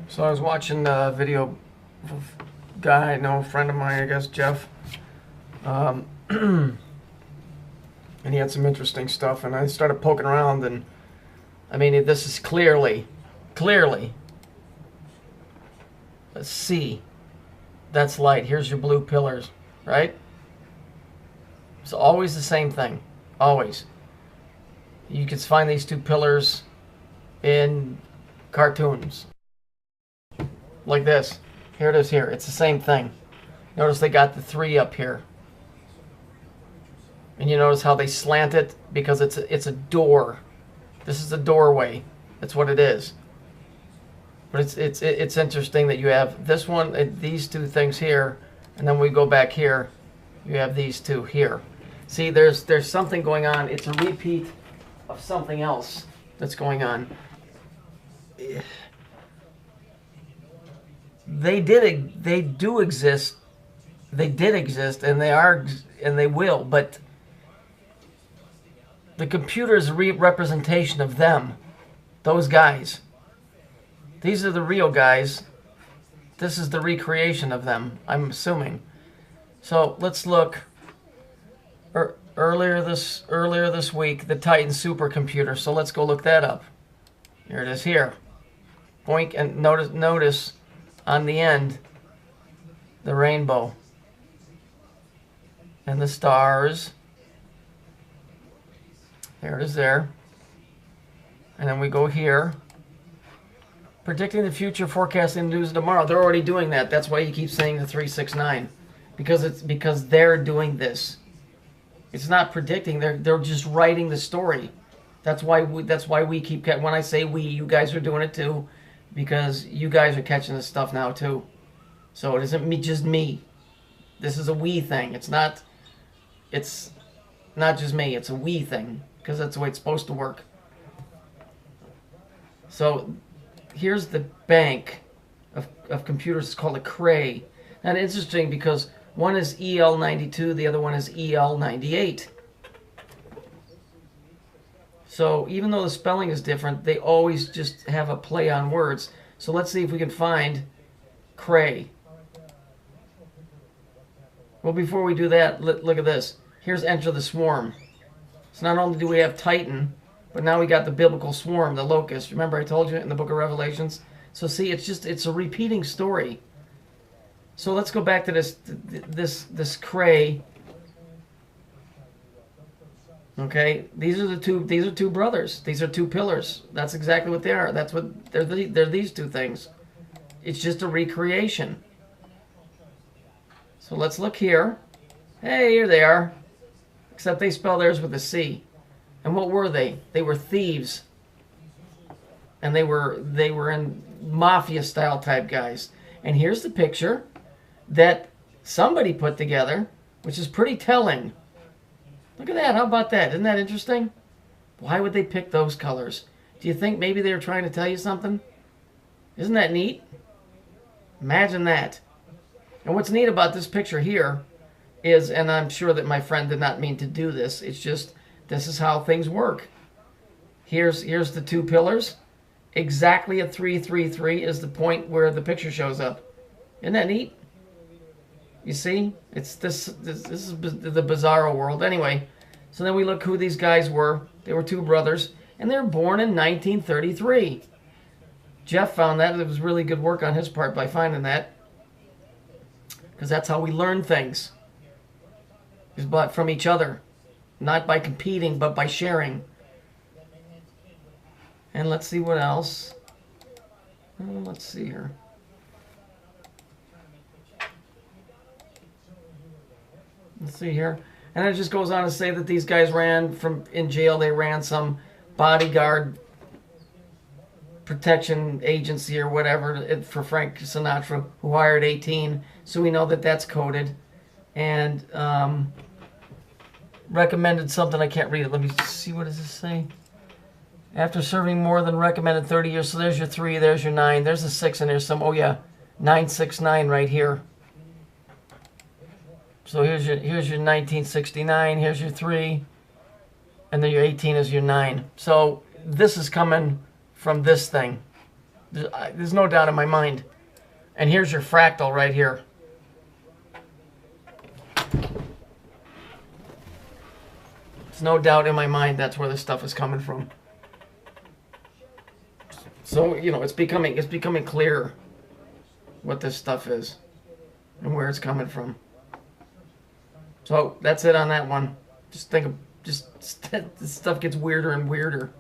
So I was watching a video of a guy I know, a friend of mine, I guess, Jeff. And he had some interesting stuff, and I started poking around, and I mean, this is clearly a C. That's light. Here's your blue pillars, right? It's always the same thing. Always. You can find these two pillars in cartoons. Like this. Here it is here. It's the same thing. Notice they got the 3 up here. And you notice how they slant it? Because it's a door. This is a doorway. That's what it is. But it's interesting that you have this one, these two things here, and then we go back here, you have these two here. See, there's something going on. It's a repeat of something else that's going on. They do exist. They did exist, and they are, and they will. But the computer is a representation of them, those guys. These are the real guys. This is the recreation of them, I'm assuming. So let's look. Earlier this week, the Titan supercomputer. So let's go look that up. Here it is here. Boink, and notice on the end the rainbow and the stars. There it is there. And then we go here. Predicting the future, forecasting the news of tomorrow. They're already doing that. That's why you keep saying the 369, because they're doing this. It's not predicting. They're just writing the story. That's why we keep, when I say we, you guys are doing it too, because you guys are catching this stuff now too. So it isn't just me. This is a we thing. It's not just me. It's a we thing, because that's the way it's supposed to work. So here's the bank of computers. It's called a Cray. And it's interesting because one is EL92, the other one is EL98. So even though the spelling is different, they always just have a play on words. So let's see if we can find Cray. Well, before we do that, look at this. Here's Enter the Swarm. So not only do we have Titan, but now we got the biblical swarm, the locust. Remember I told you in the book of Revelations? So see, it's a repeating story. So let's go back to this Cray. Okay, these are two brothers. These are two pillars. That's exactly what they are. That's what they're these two things. It's just a recreation. So let's look here. Hey, here they are. Except they spell theirs with a C. And what were they? They were thieves. And they were in mafia style type guys. And here's the picture that somebody put together, which is pretty telling. Look at that. How about that? Isn't that interesting? Why would they pick those colors? Do you think maybe they were trying to tell you something? Isn't that neat? Imagine that. And what's neat about this picture here is, and I'm sure that my friend did not mean to do this, it's just this is how things work. Here's the two pillars. Exactly at 333 is the point where the picture shows up. Isn't that neat? You see? It's this is the bizarro world. Anyway, so then we look who these guys were. They were two brothers, and they were born in 1933. Jeff found that. It was really good work on his part by finding that, because that's how we learn things. Is but from each other, not by competing, but by sharing. And let's see what else. Let's see here. Let's see here. And it just goes on to say that these guys ran in jail. They ran some bodyguard protection agency or whatever for Frank Sinatra, who hired 18. So we know that that's coded. And recommended something. I can't read it. Let me see. What does this say? After serving more than recommended 30 years. So there's your 3. There's your 9. There's a 6 and there's some. Oh yeah, 969 right here. So here's your 1969, here's your 3, and then your 18 is your 9. So this is coming from this thing. There's no doubt in my mind. And here's your fractal right here. There's no doubt in my mind that's where this stuff is coming from. So, you know, it's becoming clear what this stuff is and where it's coming from. So that's it on that one. Just this stuff gets weirder and weirder.